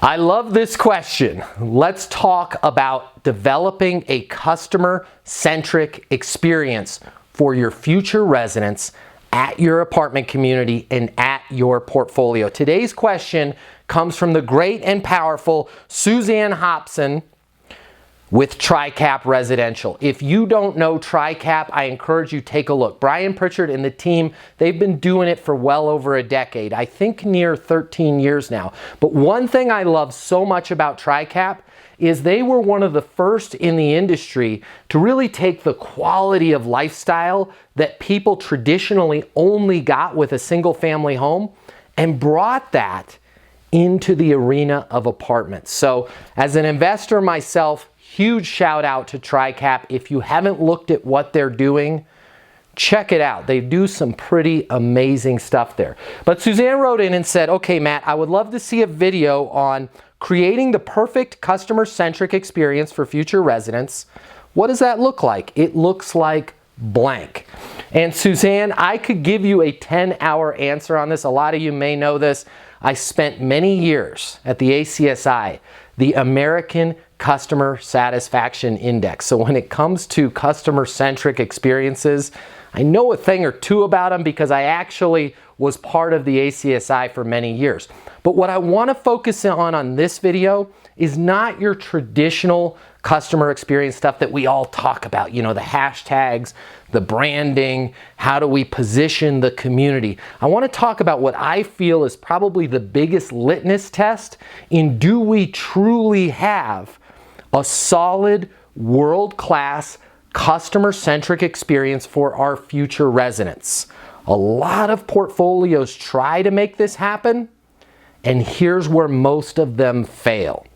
I love this question. Let's talk about developing a customer-centric experience for your future residents at your apartment community and at your portfolio. Today's question comes from the great and powerful Suzanne Hobson with TriCap Residential. If you don't know TriCap, I encourage you to take a look. Brian Pritchard and the team, they've been doing it for well over a decade. I think near 13 years now. But one thing I love so much about TriCap is they were one of the first in the industry to really take the quality of lifestyle that people traditionally only got with a single family home and brought that into the arena of apartments. So as an investor myself, huge shout out to TriCap. If you haven't looked at what they're doing, check it out. They do some pretty amazing stuff there. But Suzanne wrote in and said, okay, Matt, I would love to see a video on creating the perfect customer-centric experience for future residents. What does that look like? It looks like blank. And Suzanne, I could give you a 10-hour answer on this. A lot of you may know this. I spent many years at the ACSI, the American Customer Satisfaction Index. So when it comes to customer-centric experiences, I know a thing or two about them because I actually was part of the ACSI for many years. But what I want to focus on this video is not your traditional customer experience stuff that we all talk about, you know, the hashtags, the branding, how do we position the community. I want to talk about what I feel is probably the biggest litmus test in do we truly have a solid, world-class, customer-centric experience for our future residents. A lot of portfolios try to make this happen, and here's where most of them fail.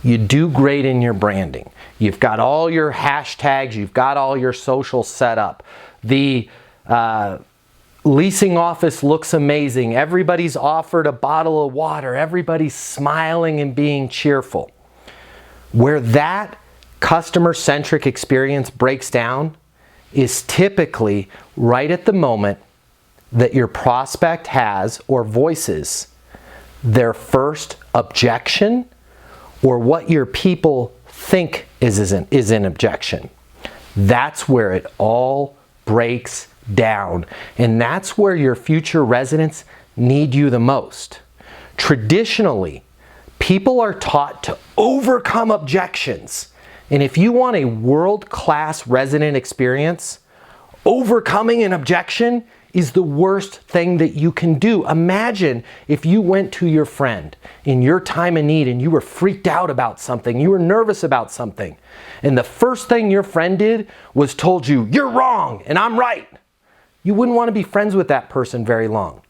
You do great in your branding. You've got all your hashtags, you've got all your social set up. The leasing office looks amazing. Everybody's offered a bottle of water. Everybody's smiling and being cheerful. Where that customer-centric experience breaks down is typically right at the moment that your prospect has or voices their first objection or what your people think is an objection. That's where it all breaks down. And that's where your future residents need you the most. Traditionally, people are taught to overcome objections. And if you want a world-class resident experience, overcoming an objection is the worst thing that you can do. Imagine if you went to your friend in your time of need and you were freaked out about something, you were nervous about something, and the first thing your friend did was told you, you're wrong and I'm right. You wouldn't want to be friends with that person very long.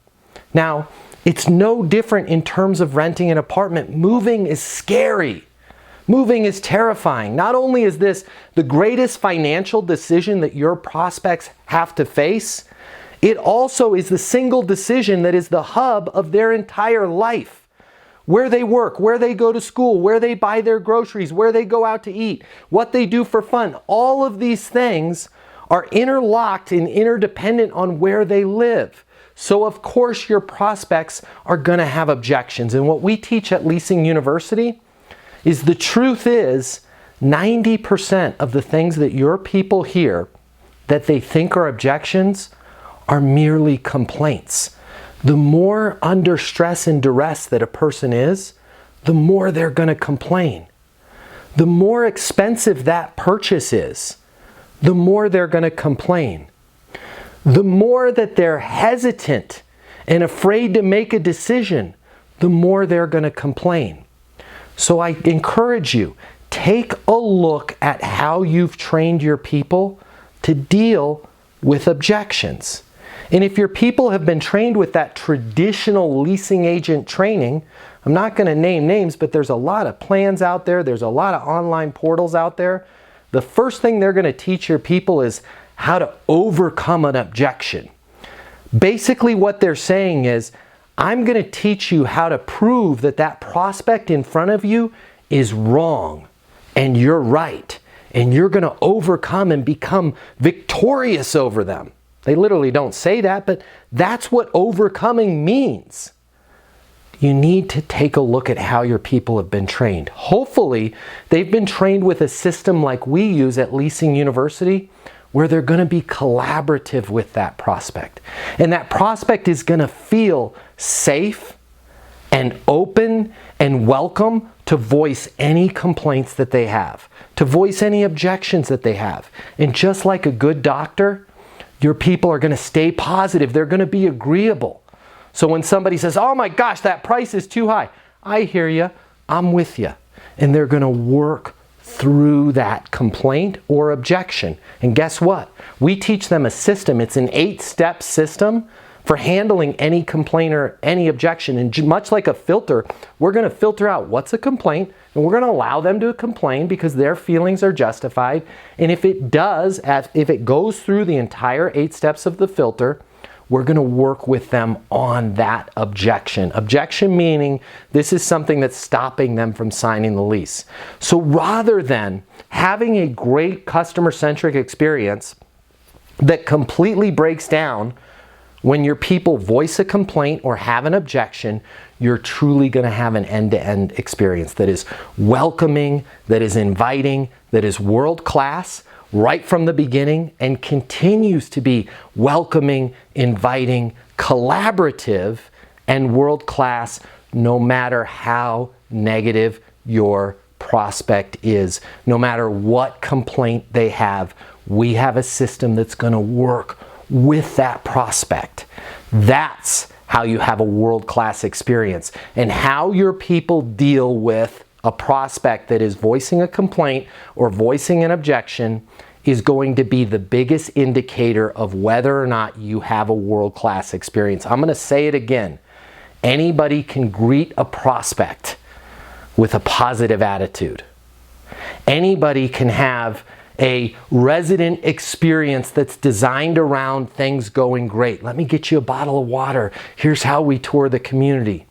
Now, it's no different in terms of renting an apartment. Moving is scary. Moving is terrifying. Not only is this the greatest financial decision that your prospects have to face, it also is the single decision that is the hub of their entire life. Where they work, where they go to school, where they buy their groceries, where they go out to eat, what they do for fun. All of these things are interlocked and interdependent on where they live. So of course your prospects are going to have objections. And what we teach at Leasing University is the truth is 90% of the things that your people hear that they think are objections are merely complaints. The more under stress and duress that a person is, the more they're going to complain. The more expensive that purchase is, the more they're going to complain. The more that they're hesitant and afraid to make a decision, the more they're going to complain. So I encourage you, take a look at how you've trained your people to deal with objections. And if your people have been trained with that traditional leasing agent training, I'm not going to name names, but there's a lot of plans out there. There's a lot of online portals out there. The first thing they're going to teach your people is how to overcome an objection. Basically what they're saying is, I'm going to teach you how to prove that that prospect in front of you is wrong and you're right. And you're going to overcome and become victorious over them. They literally don't say that, but that's what overcoming means. you need to take a look at how your people have been trained. Hopefully, they've been trained with a system like we use at Leasing University, where they're going to be collaborative with that prospect. And that prospect is going to feel safe and open and welcome to voice any complaints that they have, to voice any objections that they have. And just like a good doctor, your people are going to stay positive. They're going to be agreeable. So when somebody says, oh my gosh, that price is too high, I hear you, I'm with you. And they're going to work through that complaint or objection. And guess what? We teach them a system. It's an 8-step system for handling any complaint or any objection. And much like a filter, we're going to filter out what's a complaint, and we're going to allow them to complain because their feelings are justified. And if it does, if it goes through the entire 8 steps of the filter, we're going to work with them on that objection. Objection meaning this is something that's stopping them from signing the lease. So rather than having a great customer-centric experience that completely breaks down when your people voice a complaint or have an objection, you're truly going to have an end-to-end experience that is welcoming, that is inviting, that is world-class right from the beginning, and continues to be welcoming, inviting, collaborative, and world-class no matter how negative your prospect is. No matter what complaint they have, we have a system that's going to work with that prospect. That's how you have a world-class experience. And how your people deal with a prospect that is voicing a complaint or voicing an objection is going to be the biggest indicator of whether or not you have a world-class experience. I'm going to say it again. Anybody can greet a prospect with a positive attitude. Anybody can have a resident experience that's designed around things going great. Let me get you a bottle of water. Here's how we tour the community.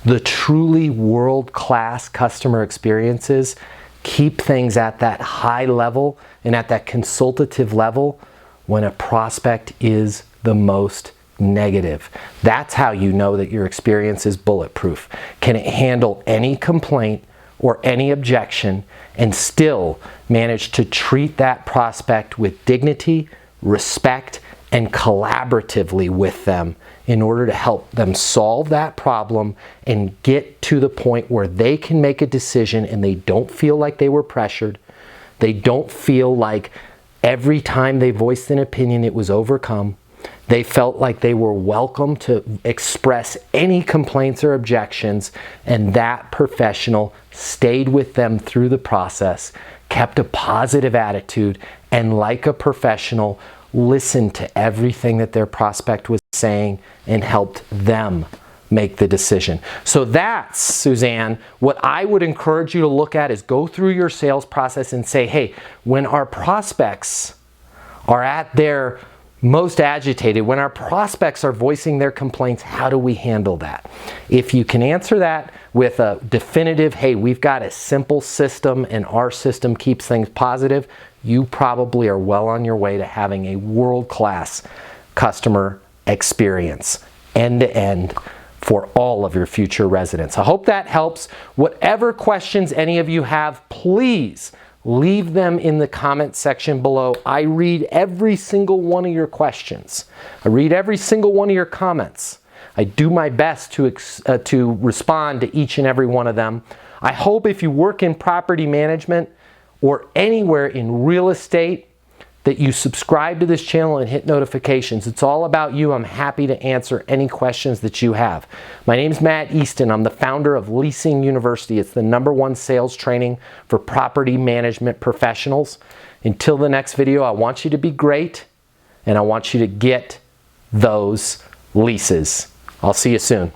The truly world-class customer experiences keep things at that high level and at that consultative level when a prospect is the most negative. That's how you know that your experience is bulletproof. Can it handle any complaint or any objection and still manage to treat that prospect with dignity, respect, and collaboratively with them in order to help them solve that problem and get to the point where they can make a decision and they don't feel like they were pressured. They don't feel like every time they voiced an opinion it was overcome. They felt like they were welcome to express any complaints or objections, and that professional stayed with them through the process, kept a positive attitude, and like a professional, listened to everything that their prospect was saying and helped them make the decision. So that's, Suzanne, what I would encourage you to look at is go through your sales process and say, hey, when our prospects are at their most agitated, when our prospects are voicing their complaints, how do we handle that? If you can answer that with a definitive, hey, we've got a simple system and our system keeps things positive, you probably are well on your way to having a world-class customer experience, end-to-end, for all of your future residents. I hope that helps. Whatever questions any of you have, please leave them in the comment section below. I read every single one of your questions. I read every single one of your comments. I do my best to respond to each and every one of them. I hope if you work in property management or anywhere in real estate that you subscribe to this channel and hit notifications. It's all about you. I'm happy to answer any questions that you have. My name is Matt Easton. I'm the founder of Leasing University. It's the #1 sales training for property management professionals. Until the next video, I want you to be great, and I want you to get those leases. I'll see you soon.